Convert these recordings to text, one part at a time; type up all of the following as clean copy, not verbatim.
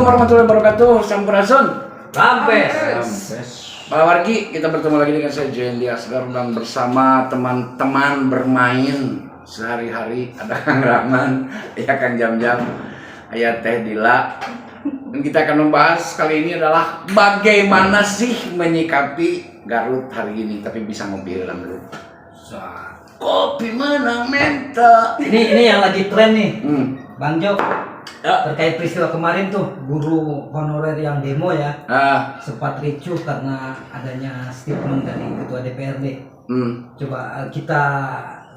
warahmatullahi wabarakatuh. Sampurasun. Rampes. Pak Wargi, kita bertemu lagi dengan saya Jendi Asgar dan bersama teman-teman bermain sehari-hari. Ada Kang Rahman, ya Kang Jam-Jam, Ayah Teh Dila. Dan kita akan membahas kali ini adalah bagaimana sih menyikapi Garut hari ini. Tapi bisa ngopi dulu. Kopi mana menta? Ini yang lagi tren nih, Bang Jo. Ya. Terkait peristiwa kemarin tuh guru honorer yang demo ya, sempat ricuh karena adanya statement dari Ketua DPRD. Coba kita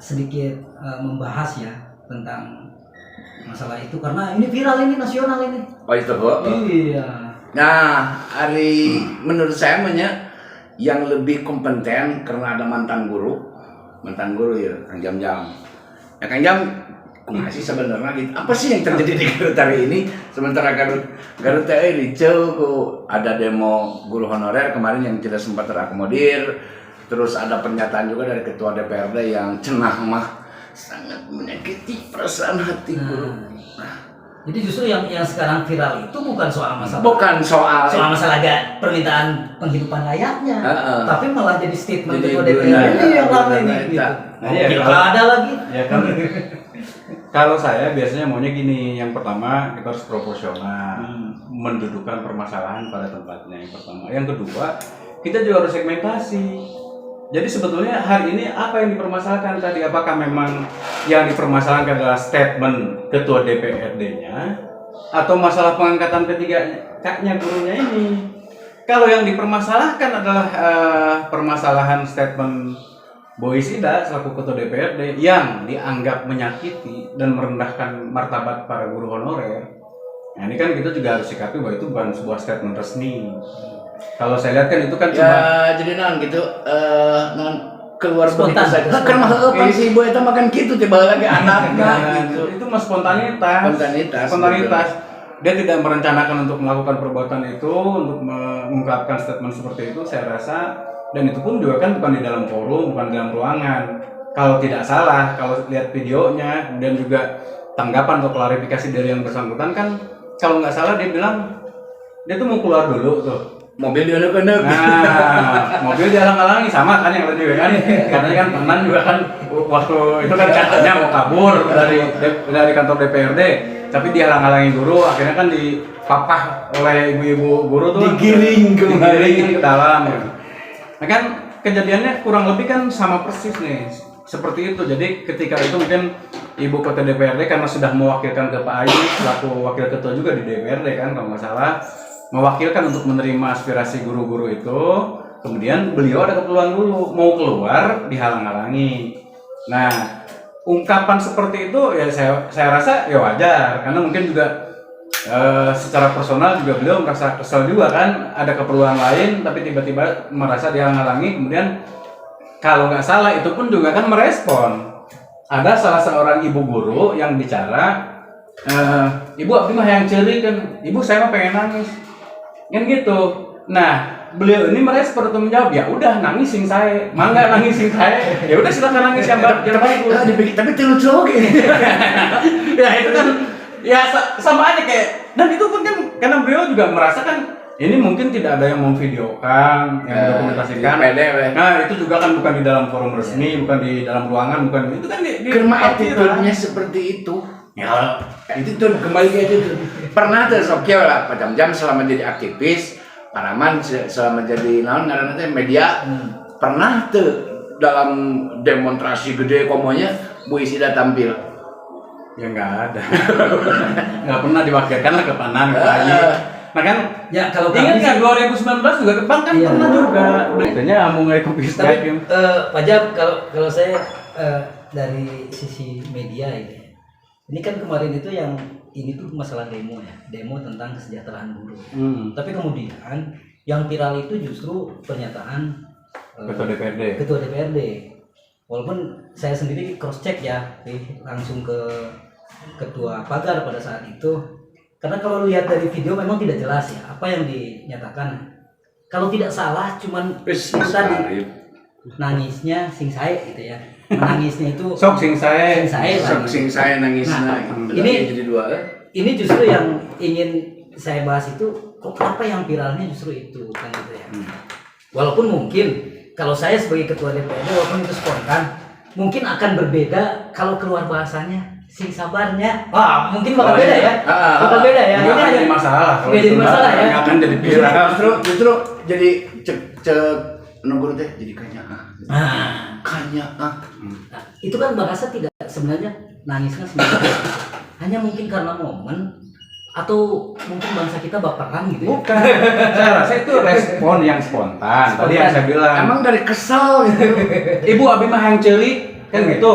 sedikit membahas ya tentang masalah itu karena ini viral, ini nasional ini. Oh itu kok? Iya. Nah, menurut saya yang lebih kompeten karena ada mantan guru ya Kang Jam-Jam. Ya Kang Jam, sih sebenarnya gitu. Apa sih yang terjadi di Garut hari ini? Sementara Garut ricuh, ada demo guru honorer kemarin yang tidak sempat terakomodir. Terus ada pernyataan juga dari Ketua DPRD yang cenah mah sangat menyakiti perasaan hati guru. Jadi justru yang sekarang viral itu bukan soal masalah masalah permintaan penghidupan layaknya, tapi malah jadi statement Ketua DPRD yang ramai ini gitu. Ada lagi. Ya kan. Kalau saya biasanya maunya gini, yang pertama kita harus proporsional, mendudukan permasalahan pada tempatnya yang pertama. Yang kedua, kita juga harus segmentasi. Jadi sebetulnya hari ini apa yang dipermasalahkan tadi? Apakah memang yang dipermasalahkan adalah statement Ketua DPRD-nya atau masalah pengangkatan ketiganya gurunya ini? Kalau yang dipermasalahkan adalah permasalahan statement Boy Sida selaku Ketua DPRD yang dianggap menyakiti dan merendahkan martabat para guru honorer. Nah ini kan kita juga harus sikapi bahwa itu bukan sebuah statement resmi. Kalau saya lihat kan itu kan cuma jadi gitu keluar spontan saja. Kan mah si ibu itu makan gitu tiba lagi anaknya gitu. Itu mah spontanitas. Dia tidak merencanakan untuk melakukan perbuatan itu, untuk mengungkapkan statement seperti itu, saya rasa. Dan itu pun juga kan bukan di dalam forum, bukan di dalam ruangan. Kalau tidak salah, kalau lihat videonya, kemudian juga tanggapan atau klarifikasi dari yang bersangkutan kan, kalau nggak salah dia bilang, dia tuh mau keluar dulu tuh. Mobil dianek-anek. Nah, mobil dihalang-halangi sama kan yang tadi kan. Katanya kan teman juga kan waktu itu kan katanya mau kabur dari kantor DPRD, tapi dihalang-halangi guru, akhirnya kan dipapah oleh ibu-ibu guru tuh. Digiring ke dalam. Nah kan kejadiannya kurang lebih kan sama persis nih, seperti itu. Jadi ketika itu mungkin Ibu Ketua DPRD karena sudah mewakilkan ke Pak Ayi selaku wakil ketua juga di DPRD kan kalau nggak salah, mewakilkan untuk menerima aspirasi guru-guru itu. Kemudian beliau ada keperluan dulu, mau keluar dihalang-halangi. Nah ungkapan seperti itu ya saya rasa ya wajar karena mungkin juga secara personal juga beliau merasa kesal juga kan, ada keperluan lain tapi tiba-tiba merasa dihalang-halangi. Kemudian kalau nggak salah itu pun juga kan merespon, ada salah seorang ibu guru yang bicara, ibu abdi mah yang ceri kan, ibu saya mah pengen nangis kan gitu. Nah beliau ini merespon atau menjawab, ya udah nangis sing saya, mangga nangis sing saya, ya udah silakan nangis yang bagus. Tapi lucu oke. Ya itu kan ya sama aja kayak, dan itu pun kan karena beliau juga merasakan ini mungkin tidak ada yang memvideokan, yang mendokumentasikan. Nah itu juga kan bukan di dalam forum resmi, bukan di dalam ruangan, bukan itu kan di attitude-nya seperti itu. Ya itu tuh kembali ke itu. Pernah tuh Sokyo lah Pak Jam-Jam selama jadi aktivis, Pak Rahman selama jadi nanti media, pernah tuh dalam demonstrasi gede komonya Bu Isida tampil. Ya nggak ada, nggak pernah diwakilkan lah ke Panan, ke Ayi. Nah kan, ya kalau ingat nggak 2019 juga ke Pan kan iya, pernah juga. Biasanya mau nggak ikut bisa. Tapi Pak Jam, kalau saya dari sisi media ini kan kemarin itu yang ini tuh masalah demo ya, demo tentang kesejahteraan buruh. Tapi kemudian yang viral itu justru pernyataan Ketua DPRD. Walaupun saya sendiri cross check ya, langsung ke Ketua Pagar pada saat itu. Karena kalau lihat dari video memang tidak jelas ya apa yang dinyatakan. Kalau tidak salah cuman tadi nangisnya sing saya gitu ya. Menangisnya itu sok sing saya nangisnya. Nah, ini justru yang ingin saya bahas itu kok kenapa yang viralnya justru itu kan gitu ya. Walaupun mungkin kalau saya sebagai ketua DPRD walaupun itu spontan mungkin akan berbeda kalau keluar bahasanya sing sabarnya. Wah, mungkin bakal beda ya. Bakal beda ya. Nggak akan jadi masalah. Nggak jadi masalah ya. Nggak akan jadi viral. Justru jadi cek nunggu teh jadi kanya kanya Nah, itu kan bahasa tidak sebenarnya nangisnya sebenarnya hanya mungkin karena momen atau mungkin bangsa kita baperan gitu ya. Bukan. Saya rasa itu respon yang spontan. Tadi yang saya bilang. emang dari kesel gitu. Ibu abi mah yang celik kan gitu.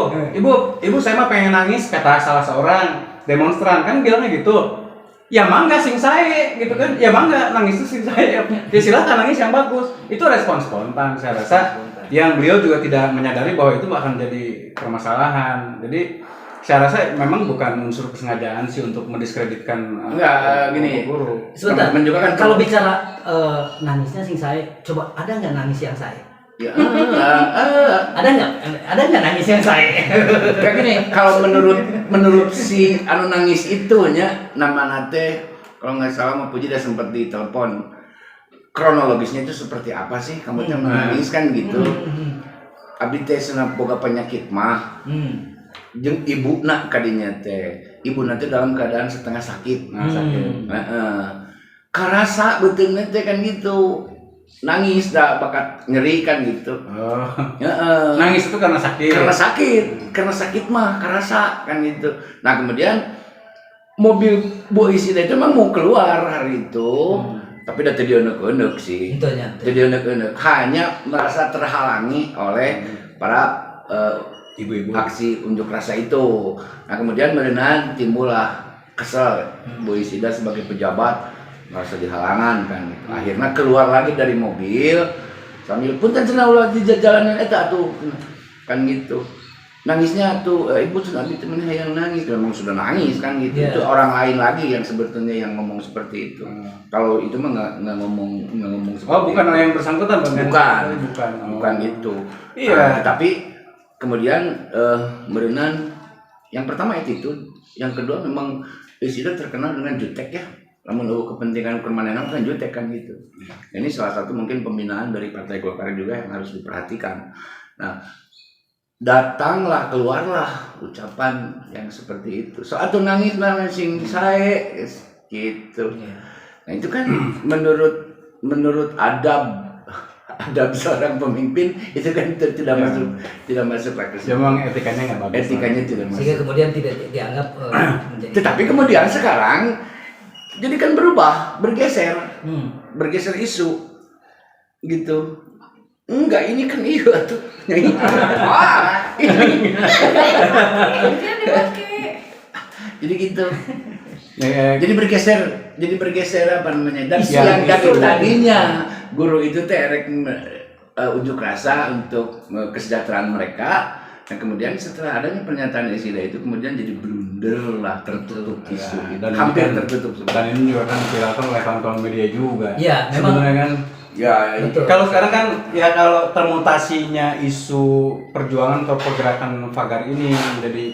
Ibu saya mah pengen nangis kata salah seorang demonstran kan bilangnya gitu. Ya mangga sing saya gitu kan. Ya mangga nangis itu sing saya. Ya silakan nangis yang bagus. Itu respon spontan saya rasa. Yang beliau juga tidak menyadari bahwa itu akan jadi permasalahan. Jadi saya rasa memang bukan unsur kesengajaan sih untuk mendiskreditkan gini. guru. Sebentar, Menunjukkan kan kalau bicara nangisnya sing saya, coba ada nggak nangis yang saya? ya, Ada nggak nangis yang saya? kayak gini, kalau menurut si anu nangis itu nya nama nate kalau nggak salah mau Puji dia sempat ditelepon kronologisnya itu seperti apa sih kamu yang menangis kan gitu. Abdi teh senang boga penyakit mah. Jeung ibu nak kadinya teh ibu nanti dalam keadaan setengah sakit. Karasa betul teh kan gitu nangis dah bakat nyeri kan gitu. Nangis itu karena sakit. Karena sakit mah karasa kan gitu. Nah kemudian mobil Bu Isida itu emang mau keluar hari itu, tapi udah tadi unek-unek sih. Jadi unek-unek hanya merasa terhalangi oleh para Ibu-ibu aksi unjuk rasa itu. Nah kemudian merenang timbullah kesel Bu Isida sebagai pejabat merasa dihalangan kan. Akhirnya keluar lagi dari mobil sambil punten cenah ulah di jalanan eta tuh kan gitu. Nangisnya tuh ibu sudah temen yang nangis memang sudah nangis kan gitu. Itu orang lain lagi yang sebetulnya yang ngomong seperti itu. Kalau itu mah nggak ngomong seperti bukan itu. yang bersangkutan Bukan itu. Iya. Tapi kemudian merenang yang pertama itu, yang kedua memang Isida terkenal dengan jutek ya. Namun kepentingan permanenan kan jutek kan gitu. Ini salah satu mungkin pembinaan dari Partai Golkar juga yang harus diperhatikan. Nah, datanglah keluarlah ucapan yang seperti itu. Soal tuh nangis sing saya gitu. Nah itu kan menurut adab seorang pemimpin itu kan tidak masuk praktis. Memang etikanya nggak bagus. Etikanya tidak masuk. Sehingga kemudian tidak dianggap menjadi. Tetapi kemudian sekarang jadi kan berubah, bergeser isu gitu. Enggak, ini kan iya tuh. Wah, ini. Jadi gitu. Jadi bergeser apa namanya? Dan yang dari tadinya guru itu teh unjuk rasa untuk kesejahteraan mereka. Dan kemudian setelah adanya pernyataan Isida itu kemudian jadi blunder lah, tertutup isu, dan hampir tertutup. Dan ini juga kan dilakukan oleh kawan-kawan media juga. Iya, memang. Sebenarnya kan. Ya, betul. Kalau sekarang kan ya kalau termutasinya isu perjuangan atau pergerakan Fagar ini menjadi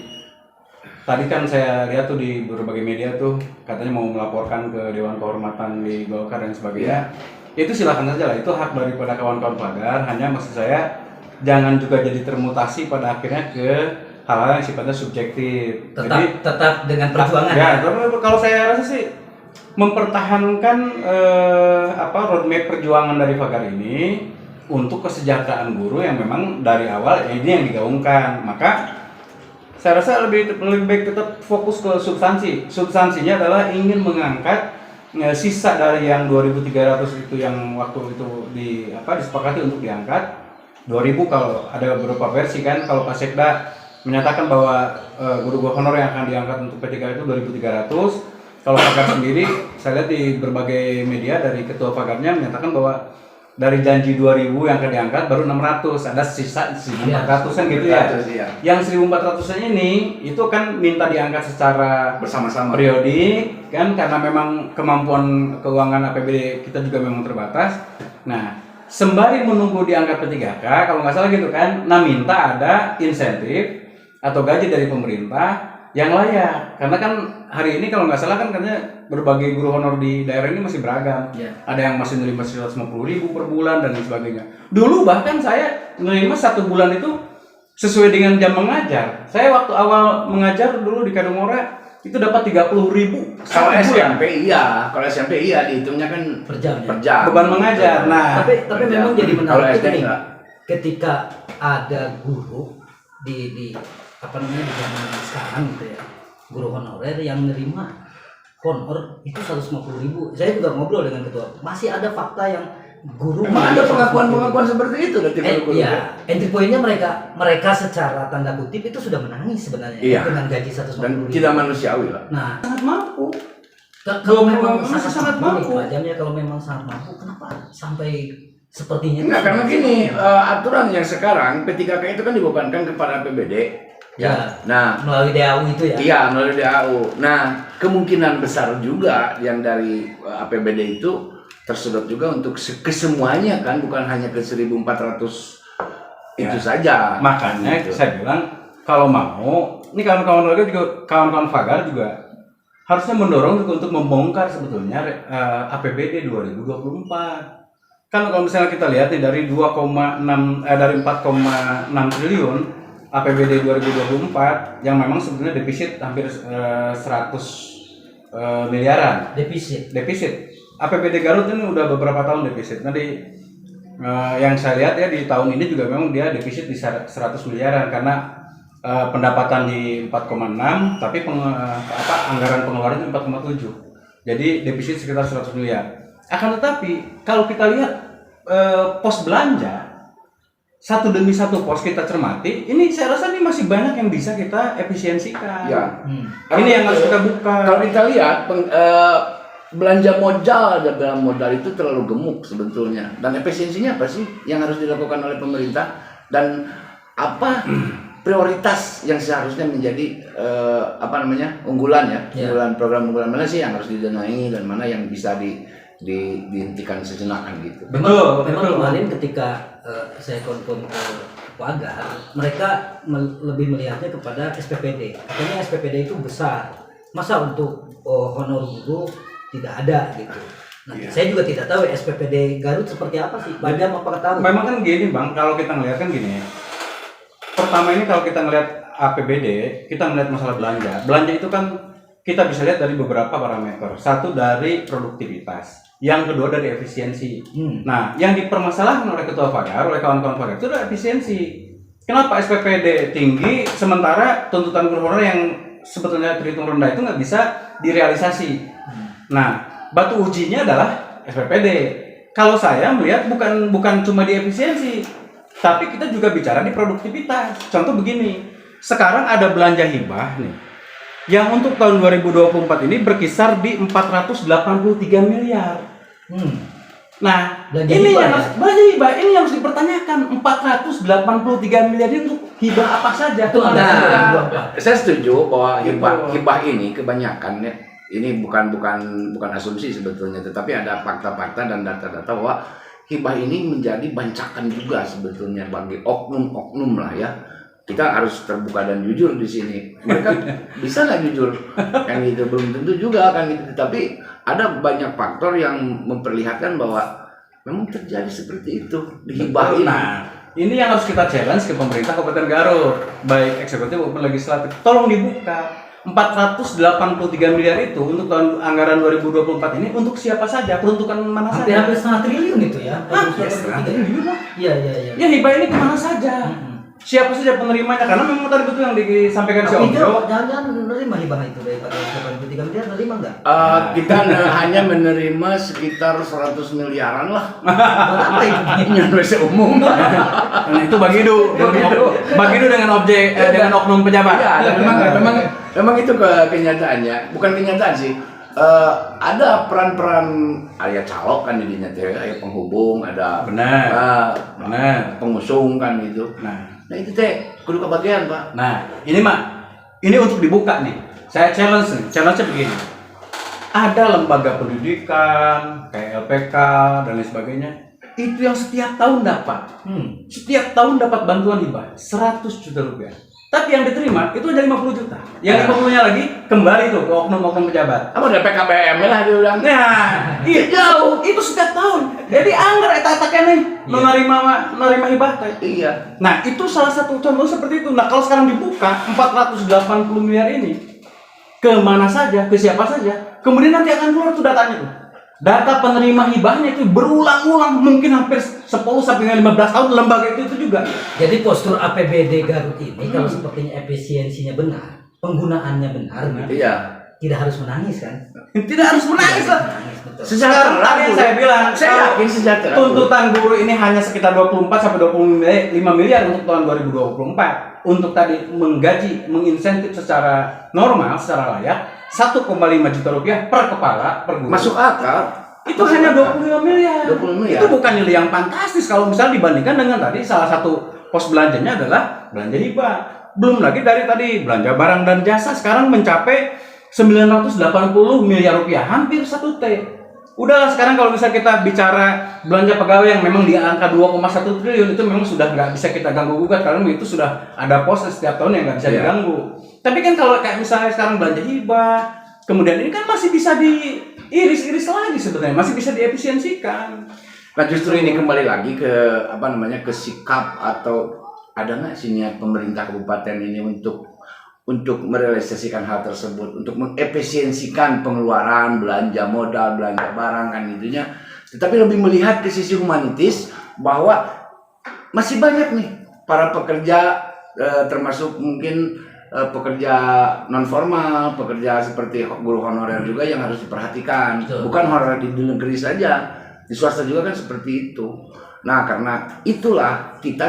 tadi kan saya lihat tuh di berbagai media tuh katanya mau melaporkan ke Dewan Kehormatan di Golkar dan sebagainya. Itu silakan saja lah, itu hak daripada kawan-kawan Fagar. Hanya maksud saya jangan juga jadi termutasi pada akhirnya ke hal-hal yang sifatnya subjektif. Tetap dengan perjuangan. Ya, kalau saya rasa sih mempertahankan roadmap perjuangan dari Fagar ini untuk kesejahteraan guru yang memang dari awal ini yang digaungkan. Maka saya rasa lebih baik tetap fokus ke substansi. Substansinya adalah ingin mengangkat sisa dari yang 2.300 itu yang waktu itu disepakati untuk diangkat 2.000. Kalau ada beberapa versi kan, kalau Pak Sekda menyatakan bahwa guru honor yang akan diangkat untuk P3 itu 2.300. Kalau Fagar sendiri, saya lihat di berbagai media dari ketua Fagarnya menyatakan bahwa dari janji 2.000 yang akan diangkat baru 600, ada sisa 1.400-an gitu ya. Yang 1.400-an ini itu kan minta diangkat secara bersama-sama periodik kan, karena memang kemampuan keuangan APBD kita juga memang terbatas. Nah, sembari menunggu diangkat P3K, kalau nggak salah gitu kan, minta ada insentif atau gaji dari pemerintah yang layak. Karena kan hari ini kalau nggak salah kan katanya berbagai guru honor di daerah ini masih beragam. Ya. Ada yang masih menerima 150.000 per bulan dan lain sebagainya. Dulu bahkan saya menerima 1 bulan itu sesuai dengan jam mengajar. Saya waktu awal mengajar dulu di Kadungora itu dapat 30.000. Kalau SMP iya, kalau SMP iya dihitungnya kan Per jam, ya? per jam. Beban mengajar. Nah, Tapi per jam. memang jadi Kalau menarik SD ini enggak. ketika ada guru di apa namanya di zaman sekarang gitu ya, guru honorer yang nerima honor itu 150.000. Saya juga ngobrol dengan ketua, masih ada fakta yang guru Emang ada pengakuan-pengakuan seperti itu dari guru-guru. iya, entry point-nya mereka secara tanda kutip itu sudah menangis sebenarnya Iya. dengan gaji Dan 150.000. tidak manusiawi lah. Nah, sangat mampu. kalau memang Masih sangat mampu mampu. nih, Pak Jamnya, kalau memang sangat mampu, kenapa sampai sepertinya? Enggak, karena gini, aturan yang sekarang P3K itu kan dibebankan kepada APBD. Ya, Nah, melalui DAU itu ya. iya melalui DAU. Nah, kemungkinan besar juga yang dari APBD itu tersedot juga untuk kesemuanya kan, bukan hanya ke 1.400 itu Ya. saja. Makanya Gitu. saya bilang kalau mau, ini kawan-kawan warga juga, kawan-kawan Fagar juga harusnya mendorong juga untuk membongkar sebetulnya APBD 2024. Kan kalau misalnya kita lihat nih dari 4,6 triliun APBD 2024 yang memang sebetulnya defisit hampir 100 miliaran. Defisit. APBD Garut ini udah beberapa tahun defisit. Nanti yang saya lihat ya di tahun ini juga memang dia defisit di 100 miliaran karena pendapatan di 4,6 tapi anggaran pengeluaran itu 4,7. Jadi defisit sekitar 100 miliar. Akan tetapi kalau kita lihat pos belanja satu demi satu pos kita cermati, ini saya rasa ini masih banyak yang bisa kita efisiensikan. Ya. Ini yang harus kita buka. Kalau kita lihat belanja modal dalam modal itu terlalu gemuk sebetulnya. Dan efisiensinya apa sih yang harus dilakukan oleh pemerintah dan apa prioritas yang seharusnya menjadi unggulan ya, unggulan program unggulan mana sih yang harus didanai dan mana yang bisa dihentikan sejenak kan gitu. Memang kemarin ketika saya konfirm ke Pagar, mereka lebih melihatnya kepada SPPD. Katanya SPPD itu besar. Masa untuk honor guru tidak ada gitu. Nah, saya juga tidak tahu SPPD Garut seperti apa sih. Banyak apa tahu? Memang kan gini Bang, kalau kita ngelihat kan gini. Pertama ini kalau kita ngelihat APBD, kita melihat masalah belanja. Belanja itu kan kita bisa lihat dari beberapa parameter. Satu dari produktivitas, yang kedua dari efisiensi. Nah, yang dipermasalahkan oleh Ketua Fagar, oleh kawan-kawan Fagar itu adalah efisiensi. Kenapa SPPD tinggi sementara tuntutan guru honorer yang sebetulnya terhitung rendah itu nggak bisa direalisasi? Nah, batu ujinya adalah SPPD. Kalau saya melihat bukan cuma di efisiensi, tapi kita juga bicara di produktivitas. Contoh begini, sekarang ada belanja hibah nih, yang untuk tahun 2024 ini berkisar di 483 miliar. Nah, Belanja ini hibah yang ya? belanja hibah ini yang harus dipertanyakan. 483 miliar ini untuk hibah apa saja? Itu ada Nah, saya setuju bahwa hibah ini kebanyakan ya, ini bukan asumsi sebetulnya, tetapi ada fakta-fakta dan data-data bahwa hibah ini menjadi bancakan juga sebetulnya bagi oknum-oknum lah ya. Kita harus terbuka dan jujur di sini. Mereka bisa nggak jujur? Kan itu belum tentu juga kan gitu. Tapi ada banyak faktor yang memperlihatkan bahwa memang terjadi seperti itu di hibah ini. Nah, ini yang harus kita challenge ke pemerintah Kabupaten Garut, baik eksekutif maupun legislatif. Tolong dibuka. 483 miliar itu untuk tahun anggaran 2024 ini untuk siapa saja? Peruntukan mana saja? Hampir setengah triliun itu ya. Setengah triliun lah. Iya. Ya hibah ini kemana saja? Siapa saja penerimanya? Karena memang tadi betul yang disampaikan si Omjo. Jangan menerima hibah itu dari 83 miliar, nerima nggak? Kita hanya menerima sekitar 100 miliaran lah. Buat apa itu? Indonesia umum. Dan itu Bagidu dengan objek dengan oknum pejabat. Ya, dan memang itu kenyataannya, bukan kenyataan sih. Ada peran-peran ayah calok kan jadinya, ayah penghubung, ada Benar. pengusung kan gitu. Nah itu kudu kebagian Pak. Nah, ini untuk dibuka nih. Saya challenge-nya begini. Ada lembaga pendidikan, kayak LPK dan lain sebagainya, itu yang setiap tahun dapat. Setiap tahun dapat bantuan hibah 100 juta rupiah. Tapi yang diterima itu aja 50 juta. Yang 50-nya lagi kembali tuh ke oknum-oknum pejabat. Apa ada PKBM lah dia bilang. Nah, itu setiap tahun. Jadi anggar eta-eta nih menerima hibah teh. Iya. Nah, itu salah satu contoh seperti itu. Nah, kalau sekarang dibuka 480 miliar ini kemana saja, ke siapa saja, kemudian nanti akan keluar tuh datanya tuh. Data penerima hibahnya itu berulang-ulang, mungkin hampir 10 sampai 15 tahun lembaga itu juga. Jadi postur APBD Garut ini kalau sepertinya efisiensinya benar, penggunaannya benar, gitu, Iya. tidak harus menangis kan? Tidak harus menangis lah. Betul. Sekarang tadi yang saya bilang, Saya yakin sejahtera. tuntutan buruh ini hanya sekitar 24 sampai 25 miliar untuk tahun 2024 untuk tadi menggaji, menginsentif secara normal, secara layak 1,5 juta rupiah per kepala per guru. Masuk akal. Itu hanya 25 miliar. 20 miliar. Itu bukan nilai yang fantastis kalau misalnya dibandingkan dengan tadi salah satu pos belanjanya adalah belanja hibah. Belum lagi dari tadi belanja barang dan jasa sekarang mencapai 980 miliar rupiah, hampir 1 T. Udahlah sekarang kalau misalnya kita bicara belanja pegawai yang memang di angka 2,1 triliun itu memang sudah nggak bisa kita ganggu gugat karena itu sudah ada pos setiap tahun yang nggak bisa diganggu. Tapi kan kalau kayak misalnya sekarang belanja hibah, kemudian ini kan masih bisa diiris-iris lagi sebenarnya, masih bisa diefisiensikan. Nah justru ini kembali lagi ke ke sikap atau ada nggak sih niat pemerintah kabupaten ini untuk merealisasikan hal tersebut, untuk mengefisiensikan pengeluaran belanja modal, belanja barang kan gitunya. Tetapi lebih melihat ke sisi humanitis bahwa masih banyak nih para pekerja termasuk mungkin pekerja non formal, pekerja seperti guru honorer juga yang harus diperhatikan. Betul. Bukan honorer di negeri saja, di swasta juga kan seperti itu. Nah karena itulah kita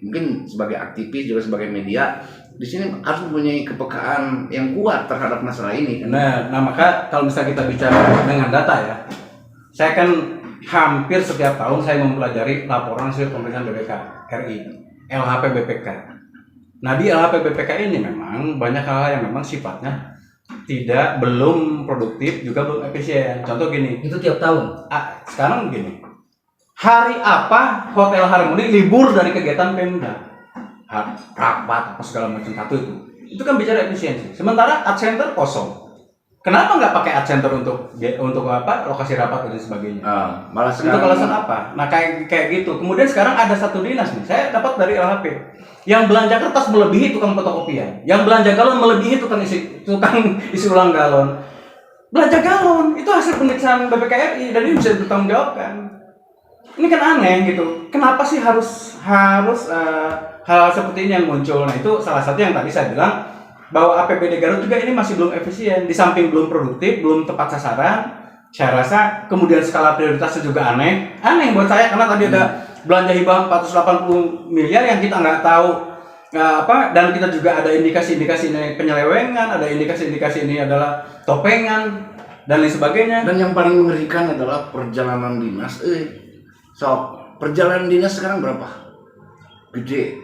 mungkin sebagai aktivis juga sebagai media di sini harus mempunyai kepekaan yang kuat terhadap masalah ini. Nah maka kalau misalnya kita bicara dengan data ya, saya kan hampir setiap tahun saya mempelajari laporan hasil pemeriksaan BPK RI, LHP BPK. Nah di LHP BPK ini memang banyak hal yang memang sifatnya belum produktif juga belum efisien. Contoh gini. Itu tiap tahun. Sekarang gini. Hari apa Hotel Harmoni libur dari kegiatan Pemda? Rapat apa segala macam satu itu. Itu kan bicara efisiensi. Sementara art center kosong. Kenapa nggak pakai art center untuk lokasi rapat dan sebagainya? Malah Untuk sekarang alasan apa? Nah kayak gitu. Kemudian sekarang ada satu dinas nih. Saya dapat dari LHP yang belanja kertas melebihi tukang fotokopian, yang belanja galon melebihi tukang isi ulang galon. Belanja galon itu hasil pemeriksaan BPK RI dan ini bisa dipertanggungjawabkan. Ini kan aneh gitu. Kenapa sih harus hal seperti ini yang muncul? Nah itu salah satu yang tadi saya bilang bahwa APBD Garut juga ini masih belum efisien. Di samping belum produktif, belum tepat sasaran. Saya rasa kemudian skala prioritasnya juga aneh buat saya karena tadi ada belanja hibah 480 miliar yang kita nggak tahu dan kita juga ada indikasi-indikasi ini penyelewengan, ada indikasi-indikasi ini adalah topengan dan lain sebagainya. Dan yang paling mengerikan adalah perjalanan dinas. Perjalanan dinas sekarang berapa? Gede.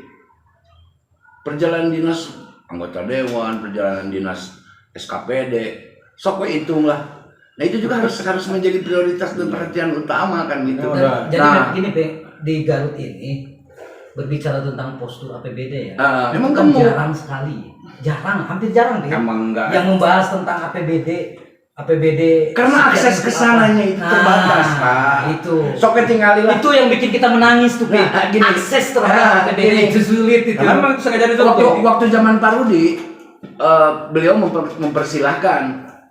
Perjalanan dinas anggota dewan, perjalanan dinas SKPD, sok hitung lah. Nah itu juga harus menjadi prioritas dan perhatian utama kan gitu. Jadi gini di Garut ini berbicara tentang postur APBD ya. Memang kan kamu jarang sekali, hampir jarang deh. Emang enggak. Yang membahas tentang APBD karena akses ke sananya itu terbatas, Pak. Itu. Sok tinggalin lah. Itu yang bikin kita menangis tuh, Nah, gini. akses terhadap APBD itu sulit itu. Karena memang sengaja ditutup. Waktu zaman Pak Rudi, beliau mempersilahkan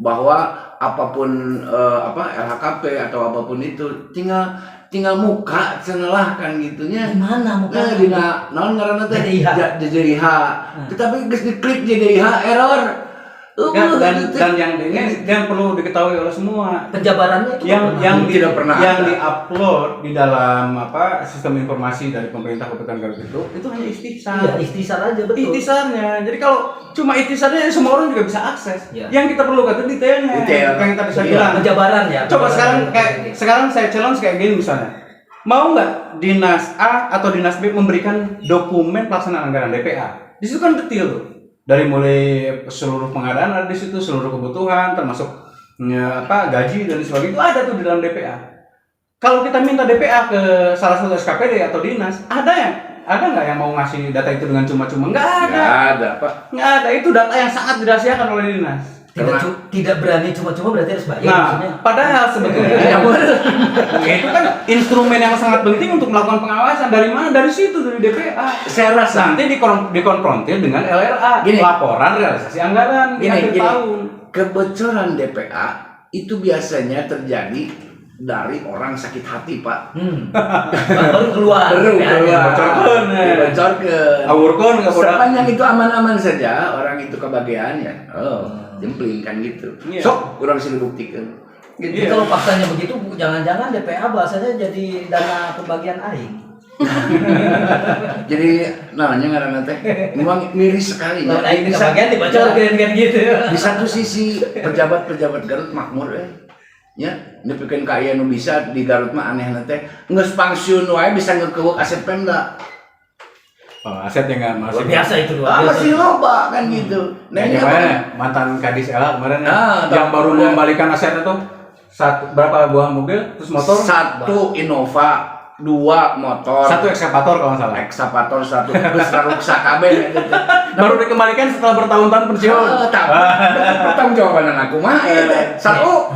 bahwa apapun LHKP atau apapun itu tinggal muka cenelah kan gitunya. Gimana muka? Nah, dina naon ngaranna teh? JDIH. Tetapi geus diklik JDIH error. Dan yang ini yang perlu diketahui oleh semua Penjabarannya itu yang tidak pernah yang ada. diupload di dalam sistem informasi dari pemerintah Kabupaten Garut itu hanya ikhtisar. Iya, ikhtisar aja betul. Ikhtisarnya. Jadi kalau cuma ikhtisarnya semua orang juga bisa akses. Ya. Yang kita perlu kata detailnya. Detail. Yang kita bisa Iya, bilang. penjabaran ya. Coba penjabaran sekarang saya challenge kayak gini misalnya. Mau nggak dinas A atau dinas B memberikan dokumen pelaksanaan anggaran DPA? Di situ kan detail tuh. Dari mulai seluruh pengadaan ada di situ, seluruh kebutuhan termasuk gaji dan sebagainya itu ada tuh di dalam DPA. Kalau kita minta DPA ke salah satu SKPD atau dinas, ada yang ada nggak yang mau ngasih data itu dengan cuma-cuma? Nggak ada. Nggak ada, Pak. Nggak ada, itu data yang sangat dirahasiakan oleh dinas. Tidak berani cuma-cuma berarti harus bayar Nah, maksudnya. padahal sebetulnya itu kan instrumen yang sangat penting untuk melakukan pengawasan. Dari mana? Dari situ, dari DPA. Saya rasa Nanti dikonfrontir dengan LRA, Gini. laporan realisasi anggaran di akhir tahun. Kebocoran DPA itu biasanya terjadi dari orang sakit hati, Pak. Baru keluar. Bocorkeun. Dibocorkeun. Awurkeun nggak bodak. Sepanjang itu aman-aman saja, orang itu kebahagiaan ya. Jempling kan gitu. Iya. Sok, kurang sih dibuktikan. Jadi Iya. kalau faktanya begitu, jangan-jangan DPA bahasanya jadi dana pembagian aing. Jadi namanya ngaranna teh memang miris sekali Kalau ya. aing kebagian dibocorkeun kan gitu. Di satu sisi pejabat-pejabat Garut makmur ya nepikeun ka aya nu bisa di Garut mah anehna teh geus pangsiun wae bisa ngeukeuk aset Pemda. Oh, aset yang nggak masih Luar biasa itu luar biasa. Masih loba kan gitu. Nah, Yang ini kemarin apa? mantan Kadis Ela kemarin Ah, yang tahu. baru mengembalikan aset itu berapa buah mobil terus motor Satu Innova, 2 motor, satu ekskavator kalau nggak salah ekskavator, 1 bus raruksa kabeh gitu. baru dikembalikan setelah bertahun-tahun pensiun. Pertanggung jawaban aku mah satu.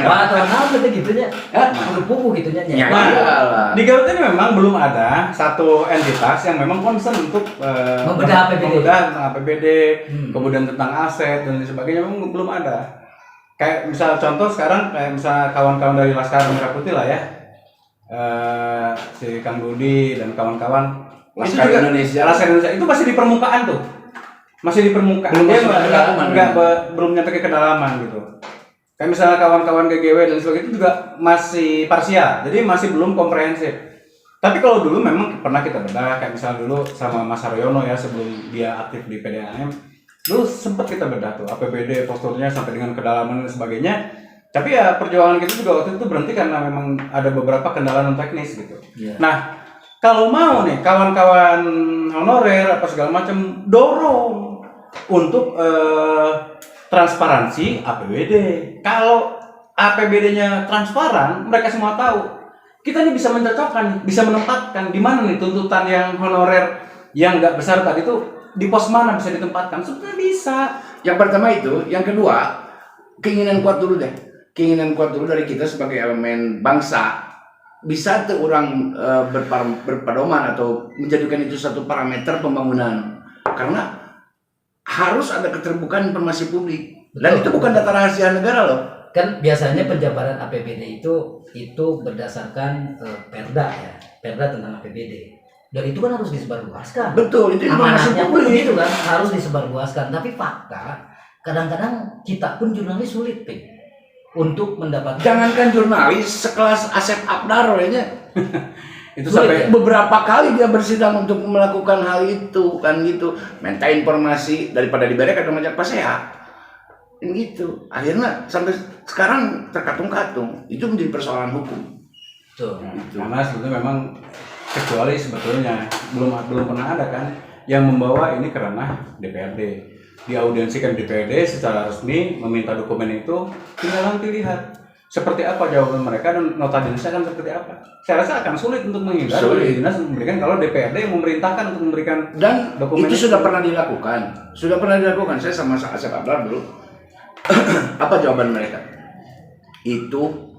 Wah, atau apa tuh gitunya? Pupu gitunya Ya, nya. Nah, iyalah. di Garut ini memang belum ada satu entitas yang memang concern untuk Membedah APBD. membedah tentang APBD, Hmm. kemudian tentang aset dan lain sebagainya memang belum ada. Kayak misal contoh sekarang kayak misal kawan-kawan dari Laskar Merah Putih lah ya, si Kang Budi dan kawan-kawan Laskar itu juga Indonesia. Laskar Indonesia itu masih di permukaan tuh, masih di permukaan. Belum Dia masuk ke kedalaman. belum nyampe ke kedalaman gitu. Kayak misalnya kawan-kawan GGW dan sebagainya itu juga masih parsial, jadi masih belum komprehensif. Tapi kalau dulu memang pernah kita bedah, kayak misalnya dulu sama Mas Haryono ya sebelum dia aktif di PDAM, dulu sempat kita bedah tuh APBD posturnya sampai dengan kedalaman dan sebagainya. Tapi ya perjuangan kita juga waktu itu berhenti karena memang ada beberapa kendala non teknis gitu. Iya. Nah, kalau mau nih kawan-kawan honorer apa segala macam dorong untuk transparansi APBD. Kalau APBD-nya transparan, mereka semua tahu. Kita nih bisa mencocokkan, bisa menempatkan di mana nih tuntutan yang honorer yang nggak besar tadi itu di pos mana bisa ditempatkan. Sebenarnya bisa. Yang pertama itu, yang kedua keinginan kuat dulu deh. Keinginan kuat dulu dari kita sebagai elemen bangsa. Bisa tuh orang berpedoman atau menjadikan itu satu parameter pembangunan. Karena harus ada keterbukaan informasi publik. Dan itu bukan data rahasia negara loh. Kan biasanya penjabaran APBD itu berdasarkan perda ya, perda tentang APBD. Dan itu kan harus disebarluaskan. Betul, itu informasi Amanahnya pun publik. begitu kan, harus disebarluaskan. Tapi fakta, kadang-kadang kita pun jurnalis sulit, Pik, untuk mendapatkan. Jangankan jurnalis, sekelas Asep Abdar ya. Itu Sulit, sampai ya? Beberapa kali dia bersidang untuk melakukan hal itu kan gitu, minta informasi daripada diberikan ke majak paseha kan gitu. Akhirnya sampai sekarang terkatung-katung, itu menjadi persoalan hukum. Tuh. Gitu. karena sebetulnya memang kecuali sebetulnya belum pernah ada kan yang membawa ini ke ranah DPRD, diaudiensikan DPRD secara resmi meminta dokumen itu, tinggal nanti lihat seperti apa jawaban mereka dan nota dinasnya akan seperti apa. Saya rasa akan sulit untuk menghindar Sulit. dari dinas memberikan kalau DPRD yang memerintahkan untuk memberikan Dan dokumen itu sudah pernah dilakukan, Saya sama Asep Abdar dulu. Apa jawaban mereka? Itu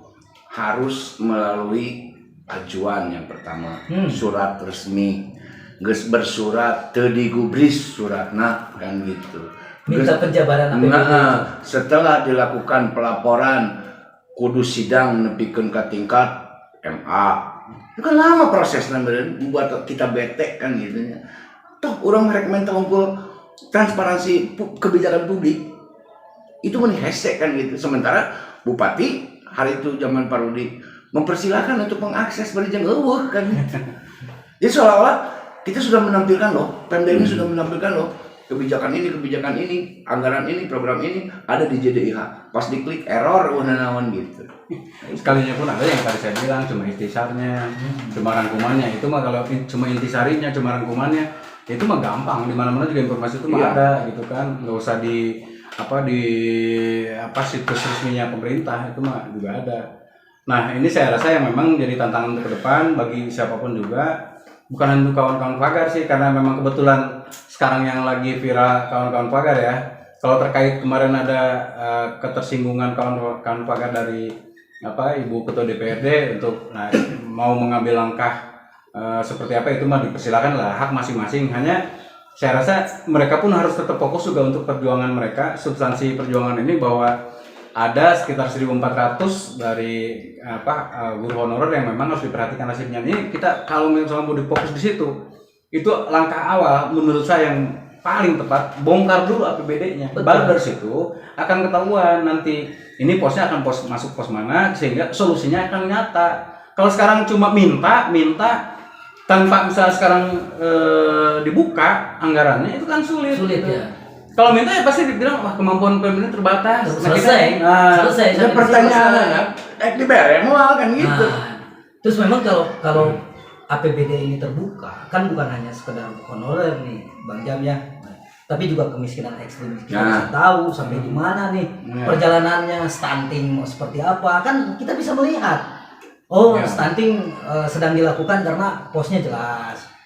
harus melalui ajuan yang pertama, surat resmi, geus bersurat teu digubris suratna kan gitu. Minta penjabaran APBD. Nah, setelah dilakukan pelaporan kudu sidang nepikeun ka tingkat MA. Itu kan lama prosesnya membuat kita bete kan gitu nya. Toh orang mereka minta ngumpul transparansi kebijakan publik. Itu meni hese kan gitu. Sementara bupati hari itu zaman Pak Rudi mempersilahkan untuk mengakses berijeng eueuh kan gitu. Jadi seolah-olah kita sudah menampilkan loh, Pemda ini sudah menampilkan loh kebijakan ini, anggaran ini, program ini ada di JDIH. Pas diklik error naon gitu. sekalinya pun ada yang tadi saya bilang cuma intisarnya, cuma rangkumannya. Itu mah kalau cuma intisarinya, cuma rangkumannya, itu mah gampang. Di mana-mana juga informasi itu mah Iya. ada gitu kan. Nggak usah di situs resminya pemerintah, itu mah juga ada. Nah, ini saya rasa yang memang jadi tantangan ke depan bagi siapapun juga bukan untuk kawan-kawan pagar sih, karena memang kebetulan sekarang yang lagi viral kawan-kawan pagar ya. Kalau terkait kemarin ada ketersinggungan kawan-kawan pagar dari Ibu Ketua DPRD untuk mau mengambil langkah seperti apa, itu mah dipersilakan lah, hak masing-masing. Hanya saya rasa mereka pun harus tetap fokus juga untuk perjuangan mereka, substansi perjuangan ini, bahwa ada sekitar 1.400 dari guru honorer yang memang harus diperhatikan nasibnya. Ini kita kalau misalnya mau difokus di situ, itu langkah awal menurut saya yang paling tepat, bongkar dulu APBD-nya. Baru dari situ akan ketahuan nanti ini posnya akan masuk pos mana, sehingga solusinya akan nyata. Kalau sekarang cuma minta tanpa misalnya sekarang dibuka anggarannya, itu kan sulit ya. Kalau minta ya pasti dibilang wah kemampuan pemerintah terbatas. Selesai. Itu pertanyaan DPR mau kan gitu. Terus memang kalau APBD ini terbuka, kan bukan hanya sekedar honorer nih Bang Jam ya, tapi juga kemiskinan ekstrim. Kita bisa tahu sampai di mana nih perjalanannya, stunting mau seperti apa, kan kita bisa melihat. Stunting sedang dilakukan karena posnya jelas.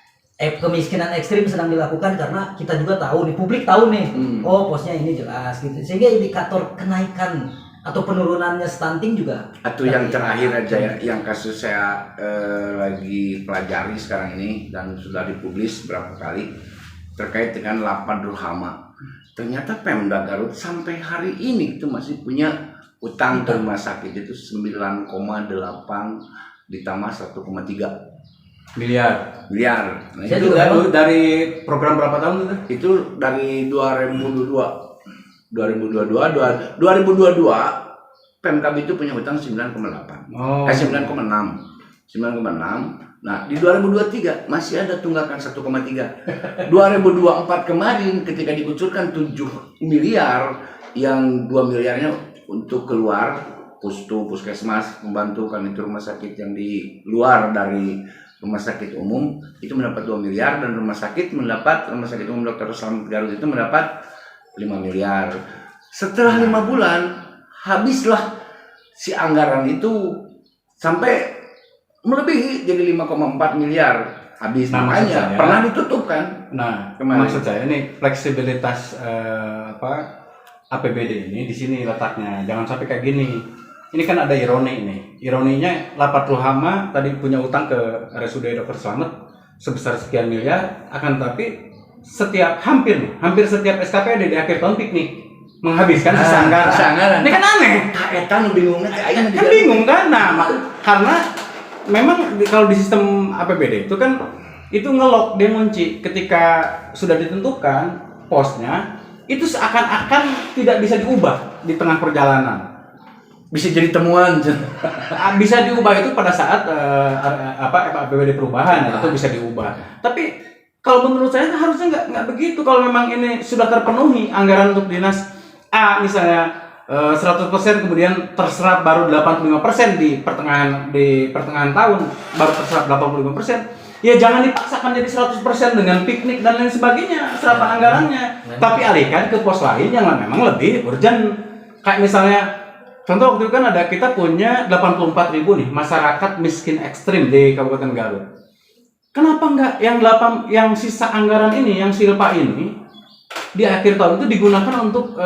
Kemiskinan ekstrim sedang dilakukan karena kita juga tahu nih, publik tahu nih, posnya ini jelas gitu. Sehingga indikator kenaikan atau penurunannya stunting juga. Atau yang terakhir aja ya, yang kasus saya lagi pelajari sekarang ini dan sudah dipublis berapa kali terkait dengan Lapan Ruhama. Ternyata Pemda Garut sampai hari ini itu masih punya utang ke rumah sakit itu 9,8 ditambah 1,3 miliar. Nah, itu dari program berapa tahun itu? Itu dari 2022 Pemkab itu punya utang 9,8. 9,6. Nah, di 2023 masih ada tunggakan 1,3. 2024 kemarin ketika dikucurkan 7 miliar, yang 2 miliarnya untuk keluar puskesmas, membantu kan itu rumah sakit yang di luar dari rumah sakit umum itu mendapat 2 miliar, dan rumah sakit umum Dr. Slamet Garut itu mendapat 5 miliar. Setelah 5 bulan habislah si anggaran itu sampai melebihi jadi 5,4 miliar habis. Makanya pernah ditutup kan. Nah, maksud saya ini fleksibilitas APBD ini di sini letaknya. Jangan sampai kayak gini. Ini kan ada ironi ini. Ironinya Lapan Ruhama tadi punya utang ke RSUD Dr. Slamet sebesar sekian miliar, akan tapi hampir setiap SKPD di akhir tahun piknik menghabiskan sisa anggaran. Ini kan aneh. Kaetan bingungnya kan bingung kan. Nah, karena memang kalau di sistem APBD itu kan itu ngelok, dia ngunci ketika sudah ditentukan posnya, itu seakan-akan tidak bisa diubah di tengah perjalanan. Bisa jadi temuan. Bisa diubah itu pada saat APBD perubahan atau bisa diubah. Tapi kalau menurut saya harusnya nggak begitu. Kalau memang ini sudah terpenuhi anggaran untuk dinas A misalnya 100%, kemudian terserap baru 85% di pertengahan tahun, baru terserap 85%. Ya jangan dipaksakan jadi 100% dengan piknik dan lain sebagainya serapan anggarannya. Tapi alihkan ke pos lain yang memang lebih urgent. Kayak misalnya contoh waktu itu kan kita punya 84.000 nih masyarakat miskin ekstrim di Kabupaten Garut. Kenapa enggak yang sisa anggaran ini, yang silpa ini di akhir tahun itu digunakan untuk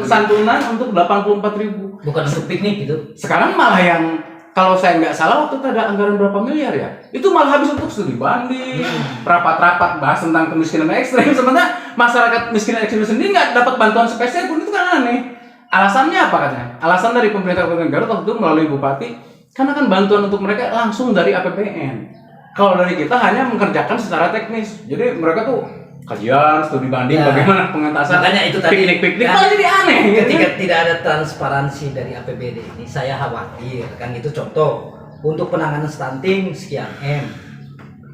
santunan untuk 84.000. Bukan untuk piknik gitu. Sekarang malah yang kalau saya nggak salah waktu itu ada anggaran berapa miliar ya? Itu malah habis untuk studi banding, rapat-rapat bahas tentang kemiskinan ekstrim. Sementara masyarakat miskin ekstrim sendiri nggak dapat bantuan spesial pun, itu kan aneh. Alasannya apa katanya? Alasan dari pemerintah Kabupaten Garut waktu itu melalui bupati, karena kan bantuan untuk mereka langsung dari APBN. Kalau dari kita hanya mengerjakan secara teknis. Jadi mereka tuh kajian, studi banding, bagaimana pengentasan, makanya itu tadi piknik-piknik, malah jadi aneh. Ketika tidak ada transparansi dari APBD ini, saya khawatir kan itu contoh untuk penanganan stunting sekian M,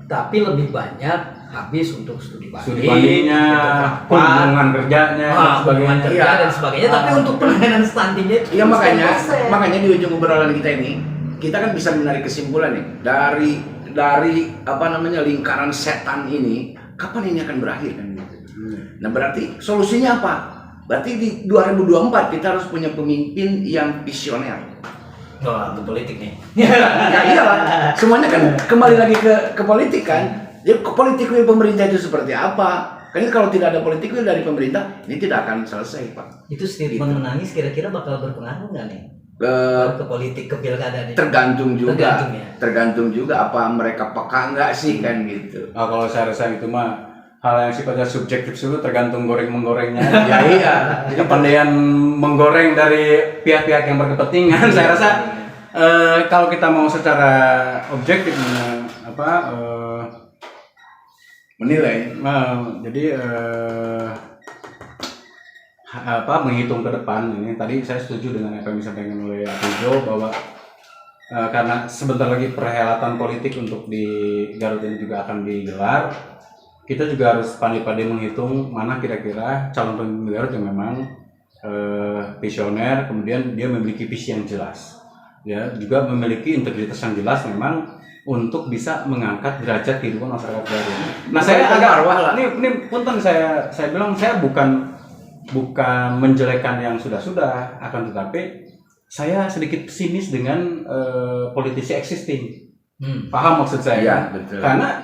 tapi lebih banyak habis untuk studi bandingnya, kunjungan kerjanya, dan sebagainya. Tapi untuk penanganan stuntingnya, ya makanya di ujung obrolan kita ini kita kan bisa menarik kesimpulan nih dari lingkaran setan ini. Kapan ini akan berakhir kan gitu. Nah, berarti solusinya apa? Berarti di 2024 kita harus punya pemimpin yang visioner. Wah, itu politik nih. Ya iyalah, semuanya kan kembali lagi ke politik kan. Jadi politik pemerintah itu seperti apa? Kan kalau tidak ada politik dari pemerintah, ini tidak akan selesai, Pak. Itu statement Gitu. menangis kira-kira bakal berpengaruh nggak nih? Ke politik, ke pilkada nih? Tergantung juga. Tergantung ya? Tergantung juga apa mereka peka nggak sih kan gitu. Nah, kalau saya rasa itu mah hal yang sifatnya subjektif itu tergantung goreng-menggorengnya. Ya iya. Jadi pandaian menggoreng dari pihak-pihak yang berkepentingan. Saya rasa kalau kita mau secara objektif Menilai. jadi menghitung ke depan ini tadi saya setuju dengan apa yang disampaikan oleh Apujo bahwa karena sebentar lagi perhelatan politik untuk di Garut ini juga akan digelar, kita juga harus pandai-pandai menghitung mana kira-kira calon pemimpin Garut yang memang visioner, kemudian dia memiliki visi yang jelas, ya juga memiliki integritas yang jelas memang untuk bisa mengangkat derajat kehidupan masyarakat Garut. Nah saya agak ini punten saya bilang saya bukan menjelekkan yang sudah-sudah, akan tetapi saya sedikit pesimis dengan politisi existing. Paham maksud saya? Iya, betul. Karena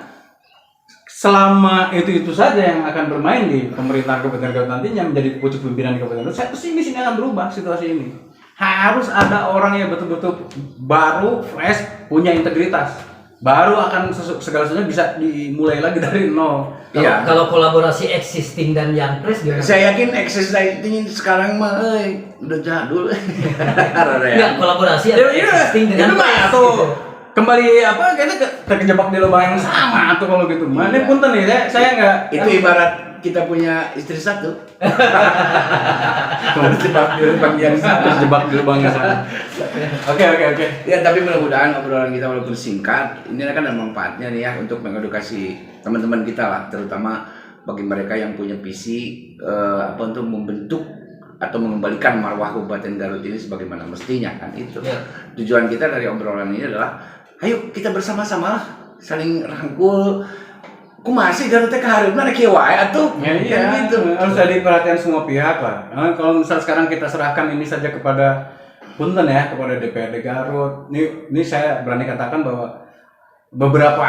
selama itu saja yang akan bermain di pemerintahan Kabupaten Garut nantinya menjadi pucuk pimpinan di Kabupaten Garut, saya pesimis ini akan berubah situasi ini. Harus ada orang yang betul-betul baru, fresh, punya integritas. Baru akan segala sesuatu bisa dimulai lagi dari nol. Iya. Kalau kolaborasi existing dan yang press gimana? Saya yakin existing sekarang mah udah jadul. Enggak, kolaborasi ada existing dengan itu mah press, tuh gitu. kembali kita terjebak di lubang yang sama tuh kalau gitu. Mana Iya. punten nih saya enggak Itu ibarat kita punya istri satu. terjebak di lubang yang sama. Oke. Ya tapi mudah-mudahan obrolan kita walaupun singkat, ini kan ada manfaatnya nih ya untuk mengedukasi teman-teman kita lah, terutama bagi mereka yang punya visi untuk membentuk atau mengembalikan marwah Kabupaten Garut ini sebagaimana mestinya kan itu. Ya. Tujuan kita dari obrolan ini adalah, ayo kita bersama-sama saling rangkul. Masih Garut teh kaharepna kieu wae atuh. Ya, iya, gitu. Harus jadi perhatian semua pihak lah. Nah, kalau misal sekarang kita serahkan ini saja kepada punten ya, kepada DPRD Garut. Ini saya berani katakan bahwa beberapa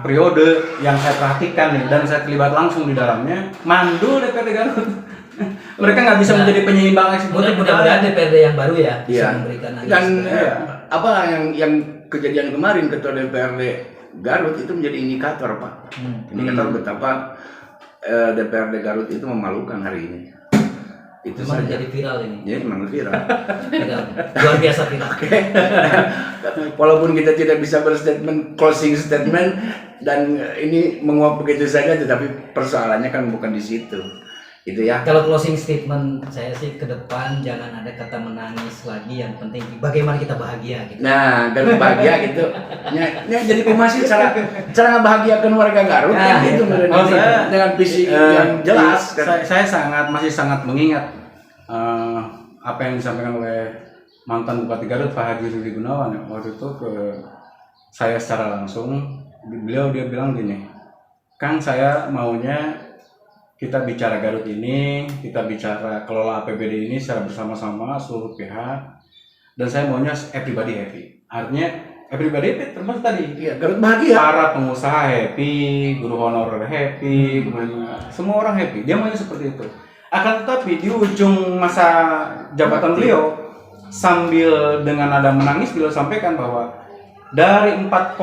periode yang saya perhatikan nih dan saya terlibat langsung di dalamnya, mandul DPRD Garut. Mereka nggak bisa menjadi penyeimbang eksekutif. Mudah-mudahan DPRD yang baru ya bisa Iya. memberikan Dan Iya. apa yang kejadian kemarin ketua DPRD Garut itu menjadi indikator, Pak. Indikator betapa DPRD Garut itu memalukan hari ini. Itu memang saja. jadi viral ini. Ya memang viral. Viral. Luar biasa viral. Walaupun kita tidak bisa berstatement closing statement dan ini menguap begitu saja, tetapi persoalannya kan bukan di situ. Itu ya. Kalau closing statement saya sih ke depan jangan ada kata menangis lagi, yang penting bagaimana kita bahagia gitu. Nah, dan bahagia gitu. Jadi masih cara ngebahagiakan warga Garut kan gitu Kalau saya dengan visi yang jelas kan. Saya masih sangat mengingat apa yang disampaikan oleh mantan Bupati Garut Pak Haji Rudi Gunawan ya. Waktu itu ke saya secara langsung, dia bilang gini, Kang, saya maunya kita bicara Garut ini, kita bicara kelola APBD ini secara bersama-sama seluruh pihak, dan saya maunya everybody happy. Artinya everybody happy termasuk tadi. Iya, Garut bahagia. Para pengusaha happy, guru honorer happy, kemudian semua orang happy. Dia maunya seperti itu. Akan tetapi di ujung masa jabatan beliau, sambil dengan nada menangis beliau sampaikan bahwa dari 4,5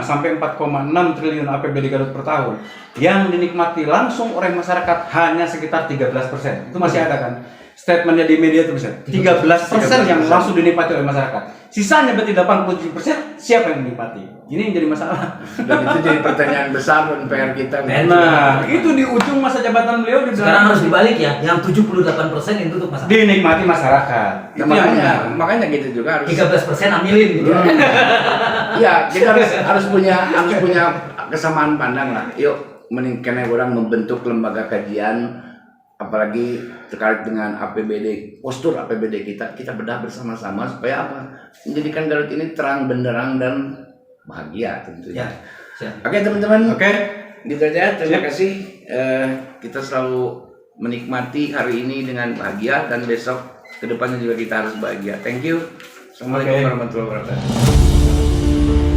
sampai 4,6 triliun APBD Garut per tahun yang dinikmati langsung oleh masyarakat hanya sekitar 13%. Itu masih ada kan? Statementnya di media itu bisa 13% yang langsung dinikmati oleh masyarakat. Sisanya berarti 87% siapa yang menikmati? Ini yang jadi masalah. Dan itu jadi pertanyaan besar dan PR kita. Nah, itu di ujung masa jabatan beliau Sekarang harus dibalik ya, yang 78% itu untuk masyarakat. dinikmati masyarakat. Nah, Itu yang benar. makanya gitu juga harus. 13% ambilin gitu. Iya, kita harus punya kesamaan pandang lah. Yuk, meningkatkan orang membentuk lembaga kajian, apalagi terkait dengan APBD, postur APBD kita bedah bersama-sama supaya apa? Menjadikan Garut ini terang benderang dan bahagia tentunya. Ya, siap. Oke teman-teman, Oke. gitu aja. Terima kasih. Kita selalu menikmati hari ini dengan bahagia dan besok kedepannya juga kita harus bahagia. Thank you. Assalamualaikum warahmatullahi wabarakatuh.